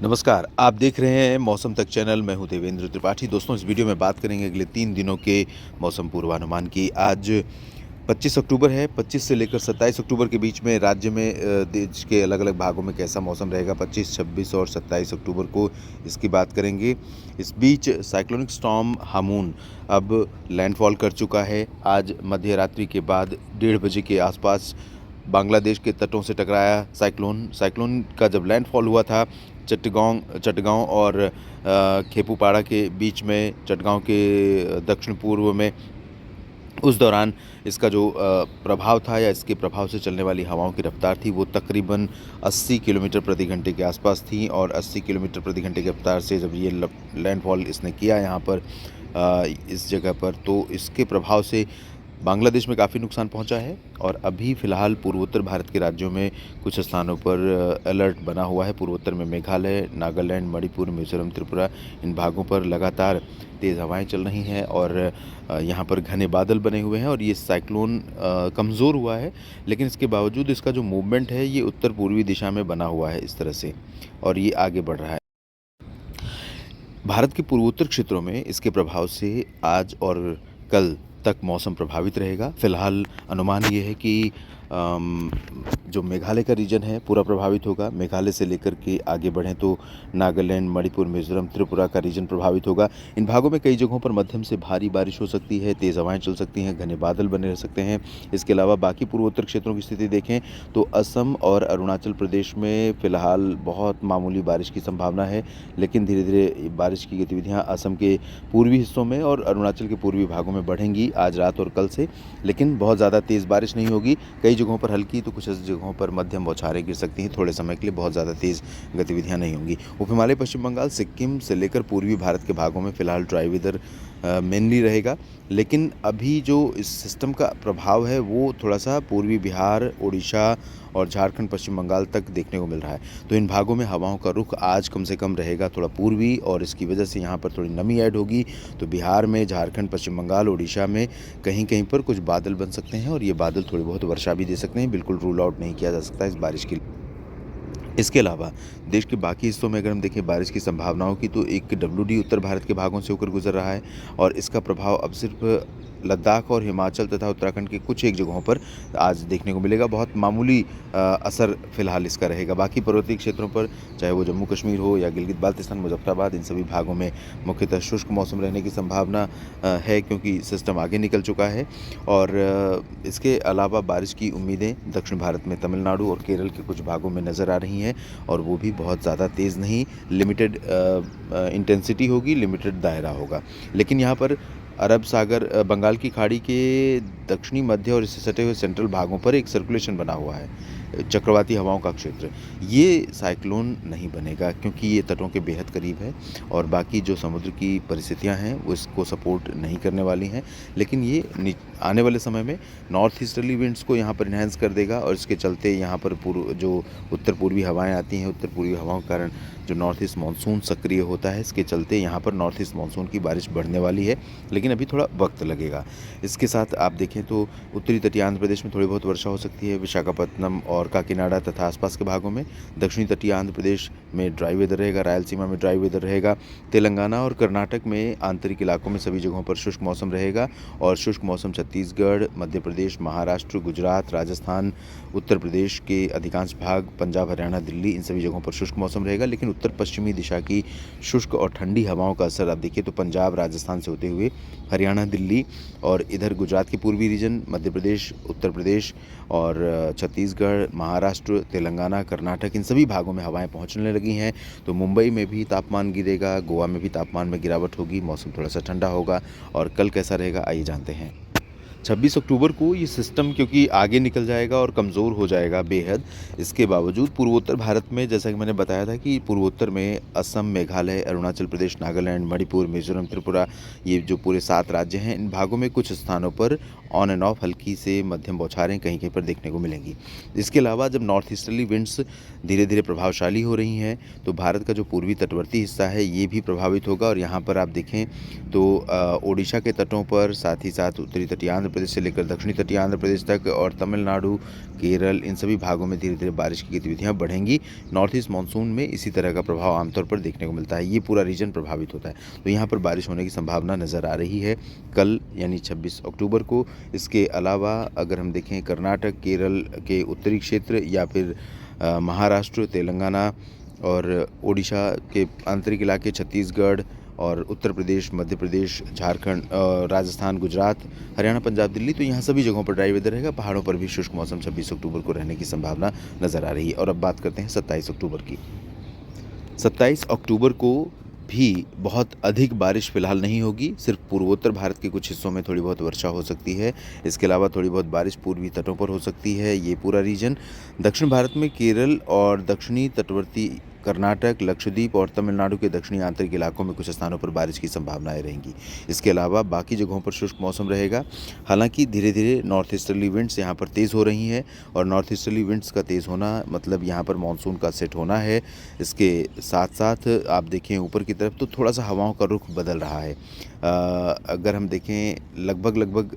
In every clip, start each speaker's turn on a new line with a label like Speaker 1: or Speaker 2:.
Speaker 1: नमस्कार, आप देख रहे हैं मौसम तक चैनल। मैं हूं देवेंद्र त्रिपाठी। दोस्तों, इस वीडियो में बात करेंगे अगले 3 दिनों के मौसम पूर्वानुमान की। आज 25 अक्टूबर है। 25 से लेकर 27 अक्टूबर के बीच में राज्य में देश के अलग-अलग भागों में कैसा मौसम रहेगा, 25, 26 और 27 अक्टूबर को इसकी बात करेंगे। इस बीच साइक्लोनिक स्टॉर्म हामून अब लैंडफॉल कर चुका है। आज मध्य रात्रि के बाद 1:30 बजे के आसपास बांग्लादेश के तटों से टकराया साइक्लोन का जब लैंडफॉल हुआ था चटगांव और खेपुपाड़ा के बीच में, चटगांव के दक्षिण पूर्व में, उस दौरान इसका जो प्रभाव था या इसके प्रभाव से चलने वाली हवाओं की रफ्तार थी वो तकरीबन 80 किलोमीटर प्रति घंटे के आसपास थी। और 80 किलोमीटर प्रति घंटे की रफ्तार से जब ये लैंडफॉल इसने किया यहाँ पर इस जगह पर, तो इसके प्रभाव से बांग्लादेश में काफ़ी नुकसान पहुंचा है। और अभी फ़िलहाल पूर्वोत्तर भारत के राज्यों में कुछ स्थानों पर अलर्ट बना हुआ है। पूर्वोत्तर में मेघालय, नागालैंड, मणिपुर, मिज़ोरम, त्रिपुरा, इन भागों पर लगातार तेज़ हवाएं चल रही हैं और यहाँ पर घने बादल बने हुए हैं। और ये साइक्लोन कमज़ोर हुआ है, लेकिन इसके बावजूद इसका जो मूवमेंट है ये उत्तर पूर्वी दिशा में बना हुआ है इस तरह से, और ये आगे बढ़ रहा है। भारत के पूर्वोत्तर क्षेत्रों में इसके प्रभाव से आज और कल तक मौसम प्रभावित रहेगा। फ़िलहाल अनुमान ये है कि जो मेघालय का रीजन है पूरा प्रभावित होगा। मेघालय से लेकर के आगे बढ़ें तो नागालैंड, मणिपुर, मिज़ोरम, त्रिपुरा का रीजन प्रभावित होगा। इन भागों में कई जगहों पर मध्यम से भारी बारिश हो सकती है, तेज़ हवाएं चल सकती हैं, घने बादल बने रह सकते हैं। इसके अलावा बाकी पूर्वोत्तर क्षेत्रों की स्थिति देखें तो असम और अरुणाचल प्रदेश में फ़िलहाल बहुत मामूली बारिश की संभावना है, लेकिन धीरे धीरे बारिश की गतिविधियाँ असम के पूर्वी हिस्सों में और अरुणाचल के पूर्वी भागों में बढ़ेंगी आज रात और कल से। लेकिन बहुत ज़्यादा तेज़ बारिश नहीं होगी। कई जगहों पर हल्की तो कुछ जगहों पर मध्यम बौछारें गिर सकती हैं। थोड़े समय के लिए बहुत ज़्यादा तेज़ गतिविधियां नहीं होंगी। उप हिमालय, पश्चिम बंगाल, सिक्किम से लेकर पूर्वी भारत के भागों में फ़िलहाल ड्राई वेदर मेनली रहेगा। लेकिन अभी जो इस सिस्टम का प्रभाव है वो थोड़ा सा पूर्वी बिहार, उड़ीसा और झारखंड, पश्चिम बंगाल तक देखने को मिल रहा है। तो इन भागों में हवाओं का रुख आज कम से कम रहेगा थोड़ा पूर्वी, और इसकी वजह से यहाँ पर थोड़ी नमी ऐड होगी। तो बिहार में, झारखंड, पश्चिम बंगाल, उड़ीसा में कहीं कहीं पर कुछ बादल बन सकते हैं और ये बादल थोड़ी बहुत वर्षा भी दे सकते हैं। बिल्कुल रूल आउट नहीं किया जा सकता इस बारिश के लिए। इसके अलावा देश के बाकी हिस्सों में अगर हम देखें बारिश की संभावनाओं की, तो एक WD उत्तर भारत के भागों से होकर गुजर रहा है और इसका प्रभाव अब सिर्फ लद्दाख और हिमाचल तथा उत्तराखंड के कुछ एक जगहों पर आज देखने को मिलेगा। बहुत मामूली असर फिलहाल इसका रहेगा। बाकी पर्वतीय क्षेत्रों पर, चाहे वो जम्मू कश्मीर हो या गिलगित बाल्टिस्तान, मुजफ्फराबाद, इन सभी भागों में मुख्यतः शुष्क मौसम रहने की संभावना है, क्योंकि सिस्टम आगे निकल चुका है। और इसके अलावा बारिश की उम्मीदें दक्षिण भारत में तमिलनाडु और केरल के कुछ भागों में नज़र आ रही हैं, और वो भी बहुत ज़्यादा तेज़ नहीं, लिमिटेड इंटेंसिटी होगी, लिमिटेड दायरा होगा। लेकिन यहाँ पर अरब सागर, बंगाल की खाड़ी के दक्षिणी, मध्य और इससे सटे हुए सेंट्रल भागों पर एक सर्कुलेशन बना हुआ है, चक्रवाती हवाओं का क्षेत्र। ये साइक्लोन नहीं बनेगा क्योंकि ये तटों के बेहद करीब है और बाकी जो समुद्र की परिस्थितियां हैं वो इसको सपोर्ट नहीं करने वाली हैं। लेकिन ये आने वाले समय में नॉर्थ ईस्टर्ली विंड्स को यहाँ पर इन्हेंस कर देगा, और इसके चलते यहाँ पर जो उत्तर पूर्वी हवाएं आती हैं, उत्तर पूर्वी हवाओं के कारण जो नॉर्थ ईस्ट मानसून सक्रिय होता है, इसके चलते यहाँ पर नॉर्थ ईस्ट मानसून की बारिश बढ़ने वाली है, लेकिन अभी थोड़ा वक्त लगेगा। इसके साथ आप देखें तो उत्तरी तटीय आंध्र प्रदेश में थोड़ी बहुत वर्षा हो सकती है, विशाखापत्तनम और काकीनाडा तथा आसपास के भागों में। दक्षिणी तटीय आंध्र प्रदेश में ड्राई वेदर रहेगा, रायलसीमा में ड्राई वेदर रहेगा। तेलंगाना और कर्नाटक में आंतरिक इलाकों में सभी जगहों पर शुष्क मौसम रहेगा, और शुष्क मौसम छत्तीसगढ़, मध्य प्रदेश, महाराष्ट्र, गुजरात, राजस्थान, उत्तर प्रदेश के अधिकांश भाग, पंजाब, हरियाणा, दिल्ली, इन सभी जगहों पर शुष्क मौसम रहेगा। लेकिन उत्तर पश्चिमी दिशा की शुष्क और ठंडी हवाओं का असर आप देखिए तो पंजाब, राजस्थान से होते हुए हरियाणा, दिल्ली और इधर गुजरात के पूर्वी रीजन, मध्य प्रदेश, उत्तर प्रदेश और छत्तीसगढ़, महाराष्ट्र, तेलंगाना, कर्नाटक, इन सभी भागों में हवाएं पहुंचने लगी हैं। तो मुंबई में भी तापमान गिरेगा, गोवा में भी तापमान में गिरावट होगी, मौसम थोड़ा सा ठंडा होगा। और कल कैसा रहेगा आइए जानते हैं। 26 अक्टूबर को ये सिस्टम क्योंकि आगे निकल जाएगा और कमज़ोर हो जाएगा बेहद, इसके बावजूद पूर्वोत्तर भारत में, जैसा कि मैंने बताया था कि पूर्वोत्तर में असम, मेघालय, अरुणाचल प्रदेश, नागालैंड, मणिपुर, मिज़ोरम, त्रिपुरा, ये जो पूरे 7 राज्य हैं, इन भागों में कुछ स्थानों पर ऑन एंड ऑफ हल्की से मध्यम बौछारें कहीं कहीं पर देखने को मिलेंगी। इसके अलावा जब नॉर्थ ईस्टर्ली विंड्स धीरे धीरे प्रभावशाली हो रही हैं तो भारत का जो पूर्वी तटवर्ती हिस्सा है ये भी प्रभावित होगा। और यहाँ पर आप देखें तो ओडिशा के तटों पर, साथ ही साथ उत्तरी तटीय आंध्र प्रदेश से लेकर दक्षिणी तटीय आंध्र प्रदेश तक और तमिलनाडु, केरल, इन सभी भागों में धीरे धीरे बारिश की गतिविधियाँ बढ़ेंगी। नॉर्थ ईस्ट मानसून में इसी तरह का प्रभाव आमतौर पर देखने को मिलता है, ये पूरा रीजन प्रभावित होता है। तो यहाँ पर बारिश होने की संभावना नज़र आ रही है कल यानी 26 अक्टूबर को। इसके अलावा अगर हम देखें कर्नाटक, केरल के उत्तरी क्षेत्र या फिर महाराष्ट्र, तेलंगाना और ओडिशा के आंतरिक इलाके, छत्तीसगढ़ और उत्तर प्रदेश, मध्य प्रदेश, झारखंड, राजस्थान, गुजरात, हरियाणा, पंजाब, दिल्ली, तो यहाँ सभी जगहों पर ड्राई वेदर रहेगा। पहाड़ों पर भी शुष्क मौसम 26 अक्टूबर को रहने की संभावना नज़र आ रही है। और अब बात करते हैं 27 अक्टूबर की। 27 अक्टूबर को भी बहुत अधिक बारिश फिलहाल नहीं होगी, सिर्फ पूर्वोत्तर भारत के कुछ हिस्सों में थोड़ी बहुत वर्षा हो सकती है। इसके अलावा थोड़ी बहुत बारिश पूर्वी तटों पर हो सकती है, ये पूरा रीजन। दक्षिण भारत में केरल और दक्षिणी तटवर्ती कर्नाटक, लक्षद्वीप और तमिलनाडु के दक्षिणी आंतरिक इलाकों में कुछ स्थानों पर बारिश की संभावनाएं रहेंगी। इसके अलावा बाकी जगहों पर शुष्क मौसम रहेगा। हालांकि धीरे धीरे नॉर्थ ईस्टर्ली विंड्स यहाँ पर तेज़ हो रही हैं और नॉर्थ ईस्टर्ली विंड्स का तेज़ होना मतलब यहाँ पर मानसून का सेट होना है। इसके साथ साथ आप देखें ऊपर की तरफ तो थोड़ा सा हवाओं का रुख बदल रहा है। अगर हम देखें लगभग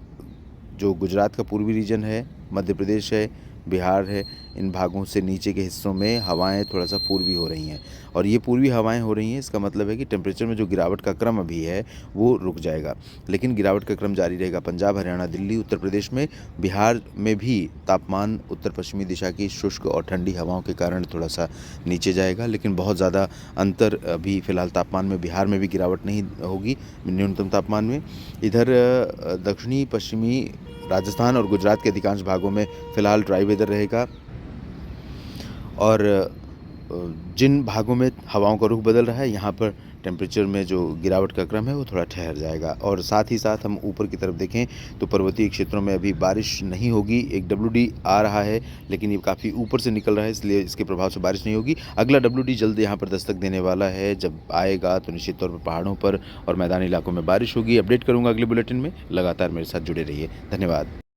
Speaker 1: जो गुजरात का पूर्वी रीजन है, मध्य प्रदेश है, बिहार है, इन भागों से नीचे के हिस्सों में हवाएं थोड़ा सा पूर्वी हो रही हैं। और ये पूर्वी हवाएं हो रही हैं, इसका मतलब है कि टेम्परेचर में जो गिरावट का क्रम अभी है वो रुक जाएगा, लेकिन गिरावट का क्रम जारी रहेगा। पंजाब, हरियाणा, दिल्ली, उत्तर प्रदेश में, बिहार में भी तापमान उत्तर पश्चिमी दिशा की शुष्क और ठंडी हवाओं के कारण थोड़ा सा नीचे जाएगा, लेकिन बहुत ज़्यादा अंतर अभी फ़िलहाल तापमान में बिहार में भी गिरावट नहीं होगी न्यूनतम तापमान में। इधर दक्षिणी पश्चिमी राजस्थान और गुजरात के अधिकांश भागों में फ़िलहाल ड्राई वेदर रहेगा और जिन भागों में हवाओं का रुख बदल रहा है यहाँ पर टेम्परेचर में जो गिरावट का क्रम है वो थोड़ा ठहर जाएगा। और साथ ही साथ हम ऊपर की तरफ देखें तो पर्वतीय क्षेत्रों में अभी बारिश नहीं होगी। एक WD आ रहा है लेकिन ये काफ़ी ऊपर से निकल रहा है, इसलिए इसके प्रभाव से बारिश नहीं होगी। अगला WD जल्द यहाँ पर दस्तक देने वाला है, जब आएगा तो निश्चित तौर पर पहाड़ों पर और मैदानी इलाकों में बारिश होगी। अपडेट करूँगा अगले बुलेटिन में, लगातार मेरे साथ जुड़े रहिए। धन्यवाद।